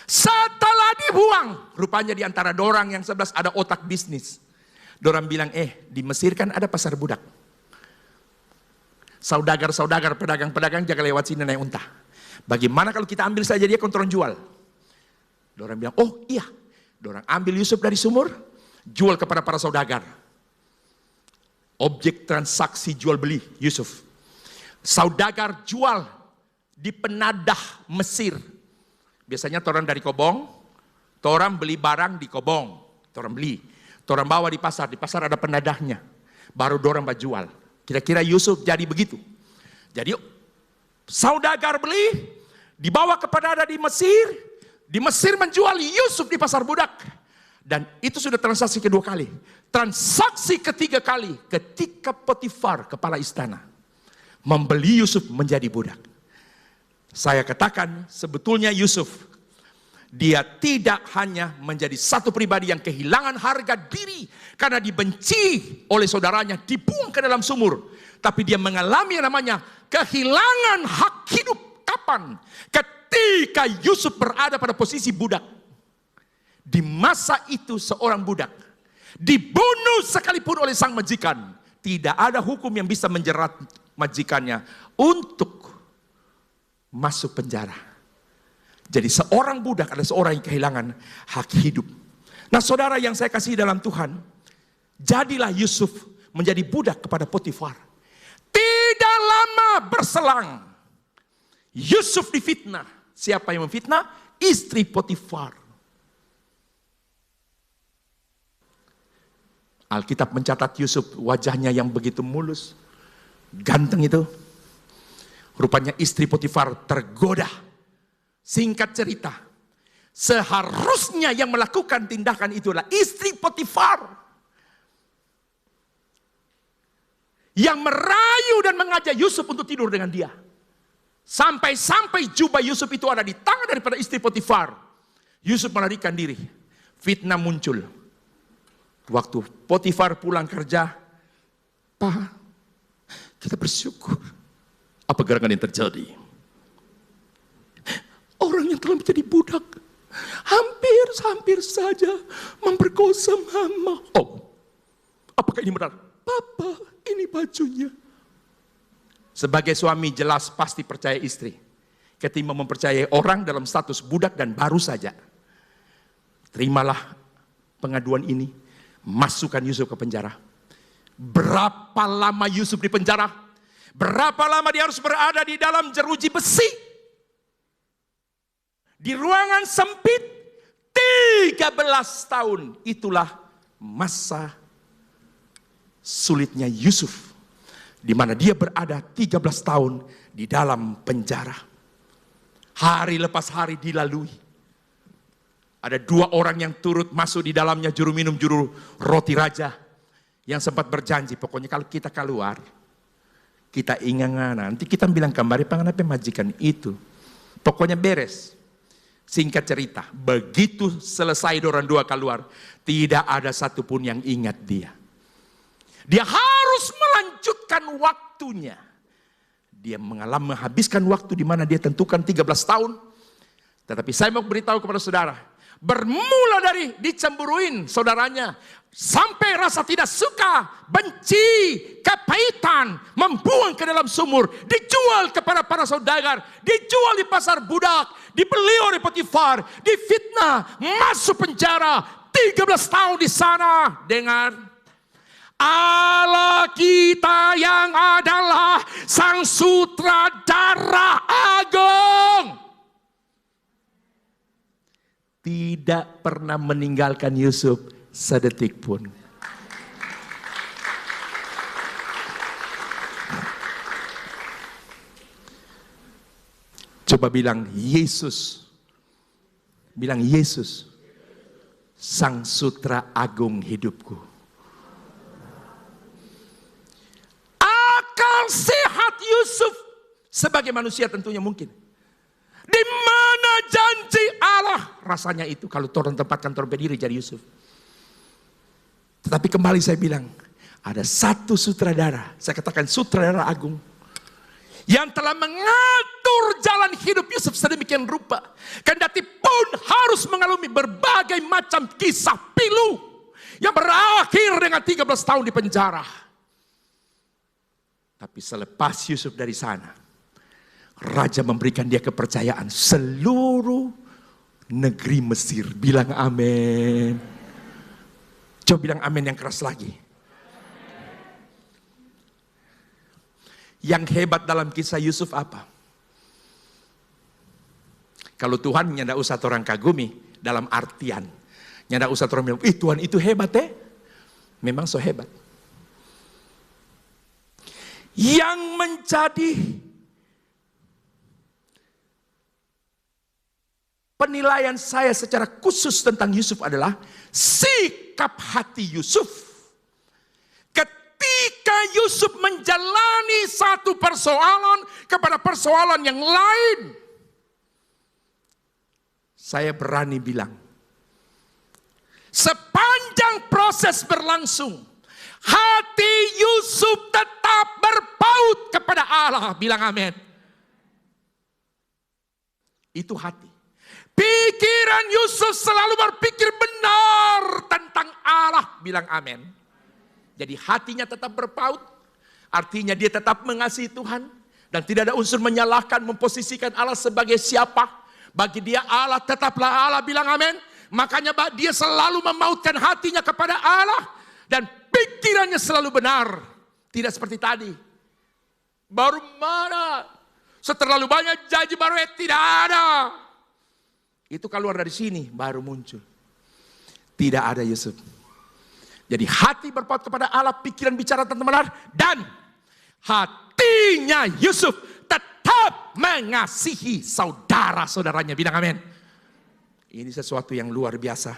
Setelah dibuang, rupanya di antara dorang yang 11 ada otak bisnis. Dorang bilang, di Mesir kan ada pasar budak. Saudagar-saudagar, pedagang-pedagang jaga lewat sini naik unta. Bagaimana kalau kita ambil saja dia kontrol jual? Dorang bilang, oh iya. Dorang ambil Yusuf dari sumur, jual kepada para saudagar. Objek transaksi jual beli Yusuf. Saudagar jual di penadah Mesir. Biasanya orang dari Kobong, orang beli barang di Kobong, orang beli, orang bawa di pasar ada penadahnya, baru orang jual. Kira-kira Yusuf jadi begitu. Jadi saudagar beli, dibawa ke penadah di Mesir menjual Yusuf di pasar budak. Dan itu sudah transaksi kedua kali. Transaksi ketiga kali ketika Potifar, kepala istana, membeli Yusuf menjadi budak. Saya katakan sebetulnya Yusuf, dia tidak hanya menjadi satu pribadi yang kehilangan harga diri karena dibenci oleh saudaranya, dibuang ke dalam sumur. Tapi dia mengalami yang namanya kehilangan hak hidup. Kapan? Ketika Yusuf berada pada posisi budak. Di masa itu seorang budak dibunuh sekalipun oleh sang majikan. Tidak ada hukum yang bisa menjerat majikannya untuk masuk penjara. Jadi seorang budak adalah seorang yang kehilangan hak hidup. Nah saudara yang saya kasih dalam Tuhan, jadilah Yusuf menjadi budak kepada Potifar. Tidak lama berselang, Yusuf difitnah. Siapa yang memfitnah? Istri Potifar. Alkitab mencatat Yusuf wajahnya yang begitu mulus, ganteng itu. Rupanya istri Potifar tergoda. Singkat cerita, seharusnya yang melakukan tindakan itu adalah istri Potifar. Yang merayu dan mengajak Yusuf untuk tidur dengan dia. Sampai-sampai jubah Yusuf itu ada di tangan daripada istri Potifar. Yusuf melarikan diri. Fitnah muncul. Waktu Potifar pulang kerja, Pak, kita bersyukur. Apa gerangan yang terjadi? Orang yang yang telah menjadi budak hampir saja memperkosa mama. Oh, apakah ini benar? Papa, ini bajunya. Sebagai suami jelas pasti percaya istri ketimbang mempercayai orang dalam status budak dan baru saja. Terimalah pengaduan ini, masukkan Yusuf ke penjara. Berapa lama Yusuf di penjara? Berapa lama dia harus berada di dalam jeruji besi? Di ruangan sempit 13 tahun. Itulah masa sulitnya Yusuf, di mana dia berada 13 tahun di dalam penjara. Hari lepas hari dilalui. Ada 2 orang yang turut masuk di dalamnya, juru minum, juru roti raja, yang sempat berjanji, pokoknya kalau kita keluar, kita ingat nanti kita bilang kembali pengenapa majikan itu. Pokoknya beres. Singkat cerita, begitu selesai orang 2 keluar, tidak ada satupun yang ingat dia. Dia harus melanjutkan waktunya. Dia menghabiskan waktu di mana dia tentukan 13 tahun. Tetapi saya mau beritahu kepada saudara, bermula dari dicemburuin saudaranya, sampai rasa tidak suka, benci, kepahitan, membuang ke dalam sumur, dijual kepada para saudagar, dijual di pasar budak, dibeli oleh Potifar, difitnah, masuk penjara, 13 tahun di sana. Dengar, Allah kita yang adalah Sang Sutradara Agung tidak pernah meninggalkan Yusuf sedetik pun. Coba bilang Yesus. Bilang Yesus, Sang Sutra Agung hidupku. Akal sehat Yusuf sebagai manusia tentunya mungkin. Di mana janji Allah? Rasanya itu kalau orang tempatkan orang berdiri jadi Yusuf. Tetapi kembali saya bilang, ada satu sutradara, saya katakan sutradara agung, yang telah mengatur jalan hidup Yusuf sedemikian rupa. Kendati pun harus mengalami berbagai macam kisah pilu yang berakhir dengan 13 tahun di penjara. Tapi selepas Yusuf dari sana, Raja memberikan dia kepercayaan seluruh negeri Mesir. Bilang amin. Coba bilang amin yang keras lagi. Yang hebat dalam kisah Yusuf apa? Kalau Tuhan tidak usah orang kagumi dalam artian. Tidak usah orang bilang, Tuhan itu hebat Memang so hebat. Yang menjadi penilaian saya secara khusus tentang Yusuf adalah sikap hati Yusuf. Ketika Yusuf menjalani satu persoalan kepada persoalan yang lain, saya berani bilang, sepanjang proses berlangsung, hati Yusuf tetap berpaut kepada Allah. Bilang amin. Itu hati. Pikiran Yusuf selalu berpikir benar tentang Allah. Bilang amin. Jadi hatinya tetap berpaut. Artinya dia tetap mengasihi Tuhan. Dan tidak ada unsur menyalahkan, memposisikan Allah sebagai siapa. Bagi dia Allah tetaplah Allah. Bilang amin. Makanya dia selalu memautkan hatinya kepada Allah. Dan pikirannya selalu benar. Tidak seperti tadi. Baru mana? Seterlalu banyak janji baru tidak ada. Itu keluar dari sini baru muncul. Tidak ada Yusuf. Jadi hati berpaut kepada Allah, pikiran bicara tentang benar, dan hatinya Yusuf tetap mengasihi saudara-saudaranya. Bilang amin. Ini sesuatu yang luar biasa.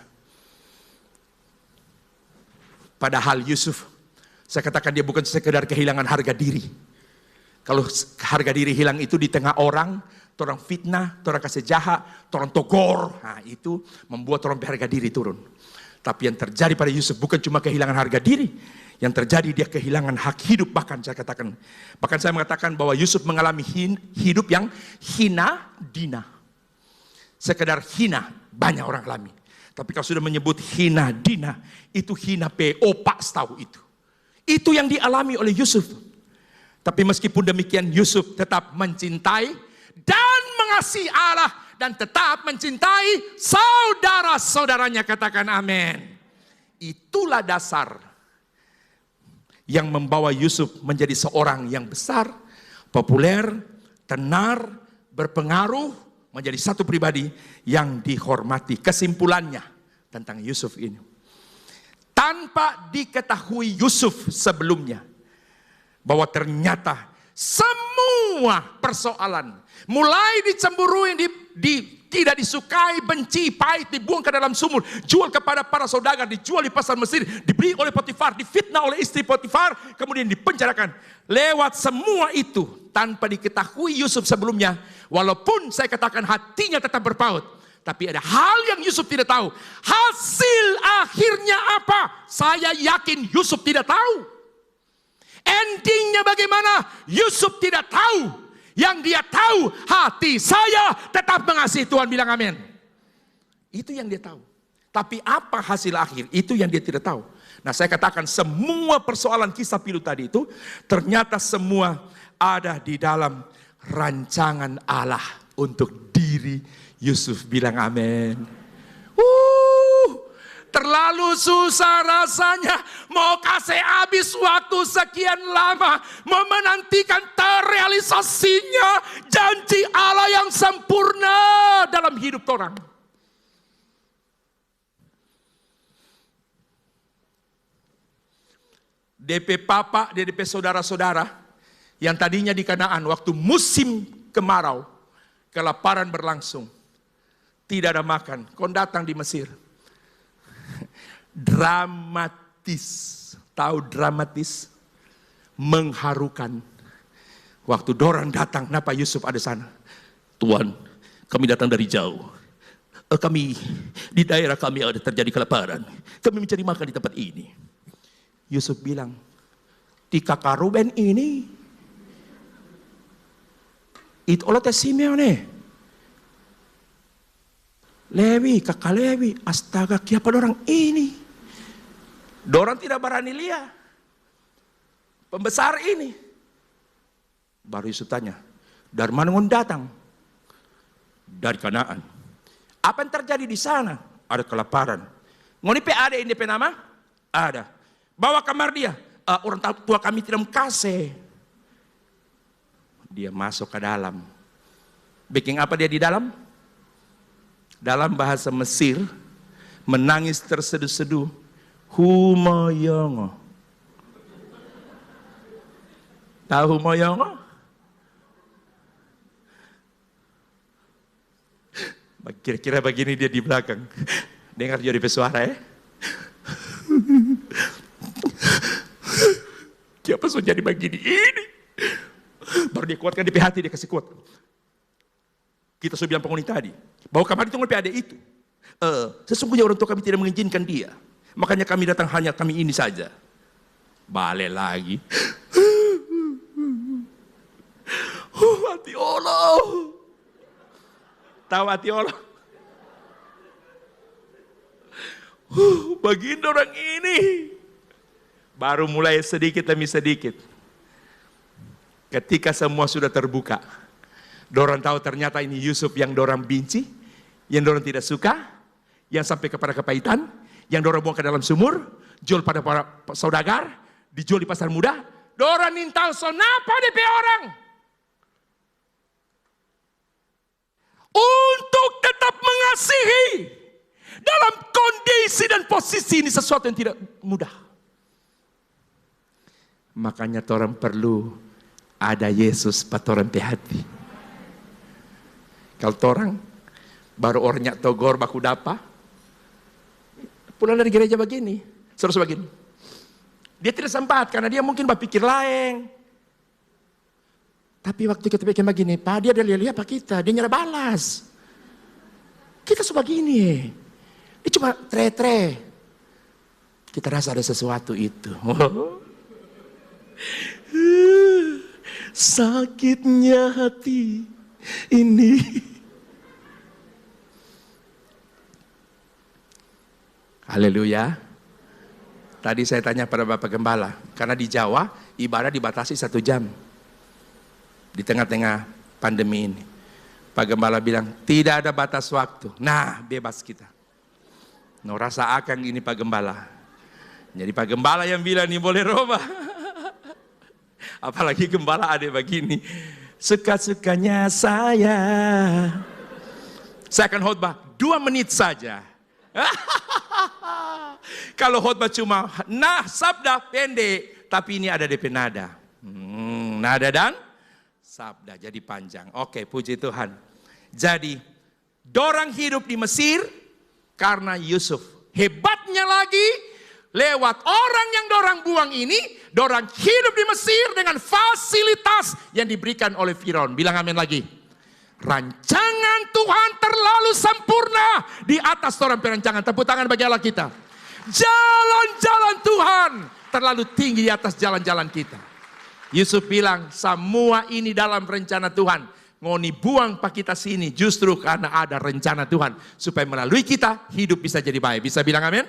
Padahal Yusuf, saya katakan dia bukan sekedar kehilangan harga diri. Kalau harga diri hilang itu di tengah orang fitnah, orang kasih jahat, orang togor. Nah, itu membuat orang harga diri turun. Tapi yang terjadi pada Yusuf bukan cuma kehilangan harga diri. Yang terjadi dia kehilangan hak hidup. Bahkan saya mengatakan bahwa Yusuf mengalami hidup yang hina dina. sekedar hina, banyak orang alami. Tapi kalau sudah menyebut hina Dina, itu hina opak tahu itu. Itu yang dialami oleh Yusuf. Tapi meskipun demikian, Yusuf tetap mencintai dan mengasihi Allah dan tetap mencintai saudara-saudaranya. Katakan amin. Itulah dasar yang membawa Yusuf menjadi seorang yang besar, populer, tenar, berpengaruh, menjadi satu pribadi yang dihormati. Kesimpulannya tentang Yusuf ini, tanpa diketahui Yusuf sebelumnya, bahwa ternyata semua persoalan, mulai dicemburui, tidak disukai, benci, pahit, dibuang ke dalam sumur, jual kepada para saudagar, dijual di pasar Mesir, dibeli oleh Potifar, difitnah oleh istri Potifar, kemudian dipenjarakan. Lewat semua itu, tanpa diketahui Yusuf sebelumnya, walaupun saya katakan hatinya tetap berpaut, tapi ada hal yang Yusuf tidak tahu. Hasil akhirnya apa? Saya yakin Yusuf tidak tahu. Endingnya bagaimana? Yusuf tidak tahu. Yang dia tahu, hati saya tetap mengasihi Tuhan. Bilang amin. Itu yang dia tahu. Tapi apa hasil akhir? Itu yang dia tidak tahu. Nah, saya katakan semua persoalan kisah pilu tadi itu ternyata semua ada di dalam rancangan Allah untuk diri Yusuf. Bilang amin. Terlalu susah rasanya mau kasih habis waktu sekian lama mau menantikan terrealisasinya janji Allah yang sempurna dalam hidup orang. DP papa, DP saudara-saudara yang tadinya di Kanaan waktu musim kemarau, kelaparan berlangsung, tidak ada makan, kau datang di Mesir. Dramatis, tahu dramatis, mengharukan. Waktu dorang datang, kenapa Yusuf ada sana? Tuan, kami datang dari jauh. Kami di daerah kami ada terjadi kelaparan. Kami mencari makan di tempat ini. Yusuf bilang, di kakak Ruben ini, itu oleh Simeone. Lewi, kakak Lewi, astaga, siapa orang ini? Dorang tidak berani lihat pembesar ini. Baru Yusuf tanya, dari mana ngon datang? Dari Kanaan. Apa yang terjadi di sana? Ada kelaparan. Ngoni ada ini nama? Ada. Bawa kamar dia. Orang tua kami tidak kasih. Dia masuk ke dalam. Bikin apa dia di dalam? Dalam bahasa Mesir, menangis terseduh-seduh. Humayongo. Tahu Humayongo? Kira-kira begini dia di belakang. Dengar jadi pesuara ya. Siapa sudah jadi begini? Ini. Baru dia kuatkan di hati, dia kasih kuat. Kita sudah bilang penghuni tadi, bahwa kamar itu ada itu. Sesungguhnya orang tua kami tidak mengizinkan dia. Makanya kami datang hanya kami ini saja. Balik lagi. Hati Allah. Tahu hati Allah? Begini orang ini. Baru mulai sedikit demi sedikit. Ketika semua sudah terbuka. Dorang tahu ternyata ini Yusuf yang dorang benci. Yang dorang tidak suka. Yang sampai kepada kepahitan. Yang dorang buang ke dalam sumur, jual pada para saudagar, dijual di pasar muda, dorang nintau sonapa DP orang. Untuk tetap mengasihi dalam kondisi dan posisi ini sesuatu yang tidak mudah. Makanya orang perlu ada Yesus pada orang hati. Kalau orang baru orangnya togor baku dapa, pulang dari gereja begini, terus begini. Dia tidak sempat karena dia mungkin berpikir lain. Tapi waktu kita bikin begini, Pak, dia lihat Pak kita, dia nyerah balas. Kita suka begini. Dia cuma tre-tre. Kita rasa ada sesuatu itu. Sakitnya hati ini. Haleluya. Tadi saya tanya pada Bapak Gembala, karena di Jawa ibadah dibatasi 1 jam. Di tengah-tengah pandemi ini. Pak Gembala bilang, tidak ada batas waktu. Nah, bebas kita. No rasa akang ini Pak Gembala. Jadi Pak Gembala yang bilang nih boleh robah. Apalagi Gembala ada begini. Suka-sukanya saya. Saya akan khotbah 2 menit saja. Kalau khotbah cuma sabda pendek, tapi ini ada DP nada. Nada dan sabda jadi panjang. Oke, puji Tuhan. Jadi, dorang hidup di Mesir karena Yusuf. Hebatnya lagi, lewat orang yang dorang buang ini, dorang hidup di Mesir dengan fasilitas yang diberikan oleh Firaun. Bilang amin lagi. Rancangan Tuhan terlalu sempurna di atas orang perancangan. Tepuk tangan bagi Allah kita. Jalan-jalan Tuhan terlalu tinggi di atas jalan-jalan kita. Yusuf bilang, semua ini dalam rencana Tuhan. Ngoni buang pak kita sini justru karena ada rencana Tuhan. Supaya melalui kita hidup bisa jadi baik. Bisa bilang amin?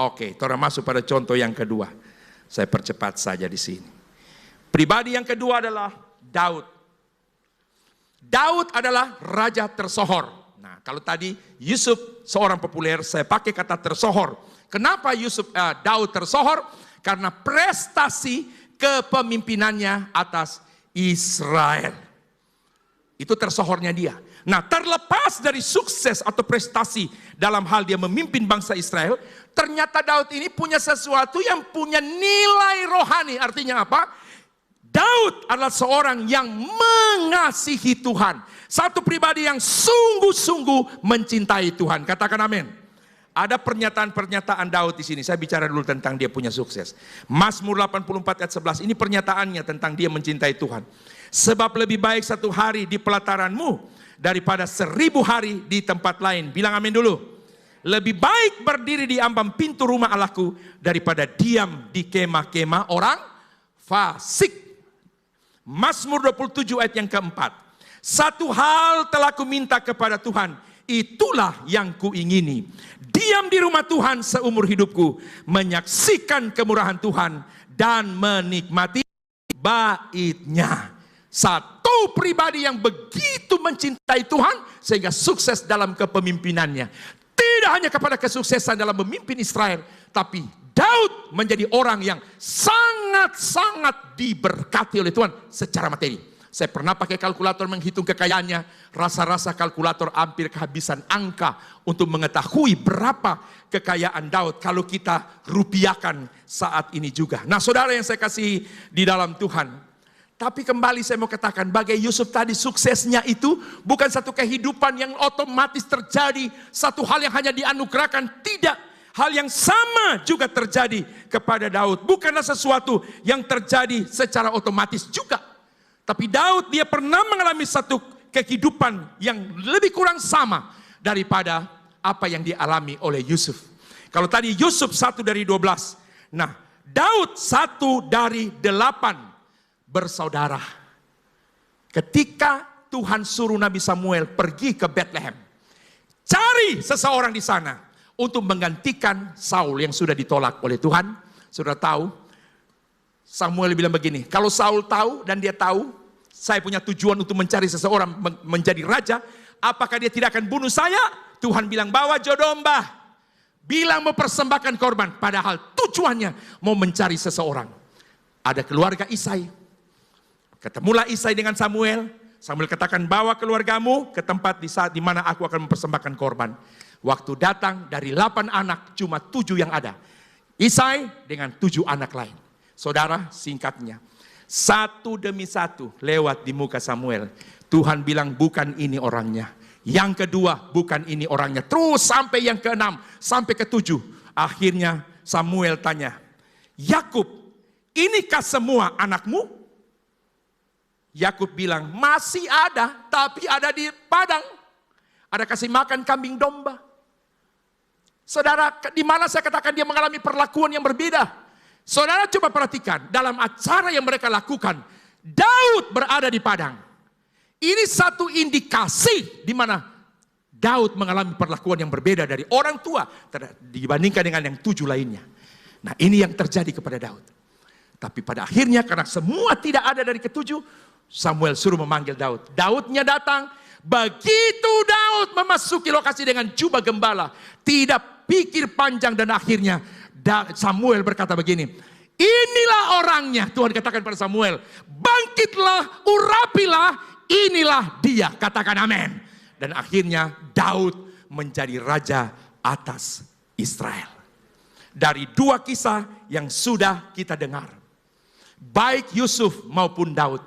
Oke, kita masuk pada contoh yang kedua. Saya percepat saja di sini. Pribadi yang kedua adalah Daud. Daud adalah raja tersohor. Nah, kalau tadi Yusuf seorang populer, saya pakai kata tersohor. Kenapa Daud tersohor? Karena prestasi kepemimpinannya atas Israel. Itu tersohornya dia. Nah, terlepas dari sukses atau prestasi dalam hal dia memimpin bangsa Israel, ternyata Daud ini punya sesuatu yang punya nilai rohani. Artinya apa? Daud adalah seorang yang mengasihi Tuhan. Satu pribadi yang sungguh-sungguh mencintai Tuhan. Katakan amin. Ada pernyataan-pernyataan Daud di sini. Saya bicara dulu tentang dia punya sukses. Mazmur 84 ayat 11. Ini pernyataannya tentang dia mencintai Tuhan. Sebab lebih baik 1 hari di pelataranmu daripada 1000 hari di tempat lain. Bilang amin dulu. Lebih baik berdiri di ambang pintu rumah Allahku daripada diam di kemah-kemah orang fasik. Mazmur 27 ayat yang keempat. 1 hal telah kuminta kepada Tuhan, itulah yang kuingini. Diam di rumah Tuhan seumur hidupku, menyaksikan kemurahan Tuhan dan menikmati bait-Nya. Satu pribadi yang begitu mencintai Tuhan sehingga sukses dalam kepemimpinannya. Tidak hanya kepada kesuksesan dalam memimpin Israel, tapi Daud menjadi orang yang sangat-sangat diberkati oleh Tuhan secara materi. Saya pernah pakai kalkulator menghitung kekayaannya. Rasa-rasa kalkulator hampir kehabisan angka untuk mengetahui berapa kekayaan Daud kalau kita rupiahkan saat ini juga. Nah, saudara yang saya kasih di dalam Tuhan. Tapi kembali saya mau katakan, bagai Yusuf tadi suksesnya itu bukan satu kehidupan yang otomatis terjadi. Satu hal yang hanya dianugerahkan, tidak. Hal yang sama juga terjadi kepada Daud. Bukanlah sesuatu yang terjadi secara otomatis juga. Tapi Daud dia pernah mengalami satu kehidupan yang lebih kurang sama daripada apa yang dialami oleh Yusuf. Kalau tadi Yusuf 1 dari 12. Nah, Daud 1 dari 8 bersaudara. Ketika Tuhan suruh Nabi Samuel pergi ke Bethlehem. Cari seseorang di sana untuk menggantikan Saul yang sudah ditolak oleh Tuhan. Sudah tahu, Samuel bilang begini, kalau Saul tahu dan dia tahu, saya punya tujuan untuk mencari seseorang menjadi raja, apakah dia tidak akan bunuh saya? Tuhan bilang, bawa jodomba, bilang mau persembahkan korban, padahal tujuannya mau mencari seseorang. Ada keluarga Isai, ketemulah Isai dengan Samuel. Samuel katakan, bawa keluargamu ke tempat di mana aku akan mempersembahkan korban. Waktu datang dari 8 anak cuma 7 yang ada. Isai dengan 7 anak lain. Saudara, singkatnya, satu demi satu lewat di muka Samuel. Tuhan bilang bukan ini orangnya. Yang kedua bukan ini orangnya. Terus sampai yang ke-6, sampai ke-7. Akhirnya Samuel tanya, Yakub, inikah semua anakmu? Yakub bilang, masih ada, tapi ada di padang. Ada kasih makan kambing domba. Saudara, di mana saya katakan dia mengalami perlakuan yang berbeda. Saudara coba perhatikan, dalam acara yang mereka lakukan, Daud berada di padang. Ini satu indikasi di mana Daud mengalami perlakuan yang berbeda dari orang tua dibandingkan dengan yang 7 lainnya. Nah, ini yang terjadi kepada Daud. Tapi pada akhirnya karena semua tidak ada dari ke-7, Samuel suruh memanggil Daud. Daudnya datang. Begitu Daud memasuki lokasi dengan jubah gembala, tidak pikir panjang, dan akhirnya Samuel berkata begini, inilah orangnya. Tuhan katakan pada Samuel, bangkitlah, urapilah, inilah dia. Katakan amin. Dan akhirnya Daud menjadi raja atas Israel. Dari 2 kisah yang sudah kita dengar, baik Yusuf maupun Daud,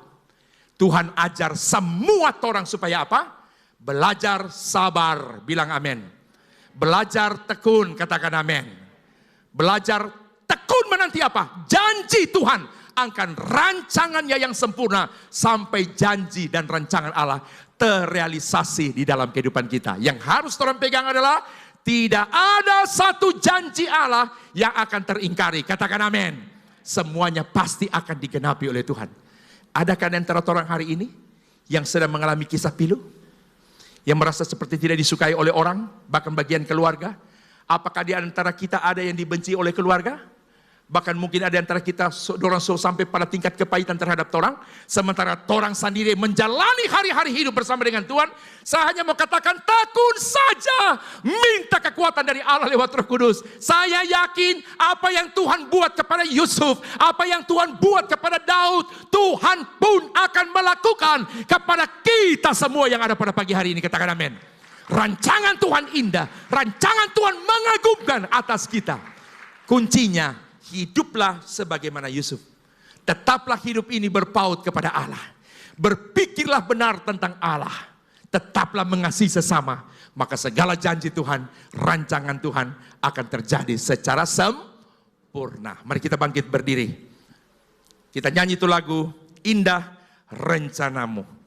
Tuhan ajar semua orang supaya apa? Belajar sabar, bilang amin. Belajar tekun, katakan amin. Belajar tekun menanti apa? Janji Tuhan akan rancangannya yang sempurna sampai janji dan rancangan Allah terrealisasi di dalam kehidupan kita. Yang harus orang pegang adalah tidak ada satu janji Allah yang akan teringkari. Katakan amin. Semuanya pasti akan digenapi oleh Tuhan. Adakah di antara orang hari ini yang sedang mengalami kisah pilu? Yang merasa seperti tidak disukai oleh orang, bahkan bagian keluarga? Apakah di antara kita ada yang dibenci oleh keluarga? Bahkan mungkin ada di antara kita dorang sampai pada tingkat kepahitan terhadap orang. Sementara orang sendiri menjalani hari-hari hidup bersama dengan Tuhan. Saya hanya mau katakan tekun saja. Minta kekuatan dari Allah lewat Roh Kudus. Saya yakin apa yang Tuhan buat kepada Yusuf, apa yang Tuhan buat kepada Daud, Tuhan pun akan melakukan kepada kita semua yang ada pada pagi hari ini. Katakan amin. Rancangan Tuhan indah. Rancangan Tuhan mengagumkan atas kita. Kuncinya, hiduplah sebagaimana Yusuf. Tetaplah hidup ini berpaut kepada Allah. Berpikirlah benar tentang Allah. Tetaplah mengasihi sesama. Maka segala janji Tuhan, rancangan Tuhan akan terjadi secara sempurna. Mari kita bangkit berdiri. Kita nyanyi itu lagu, Indah Rencanamu.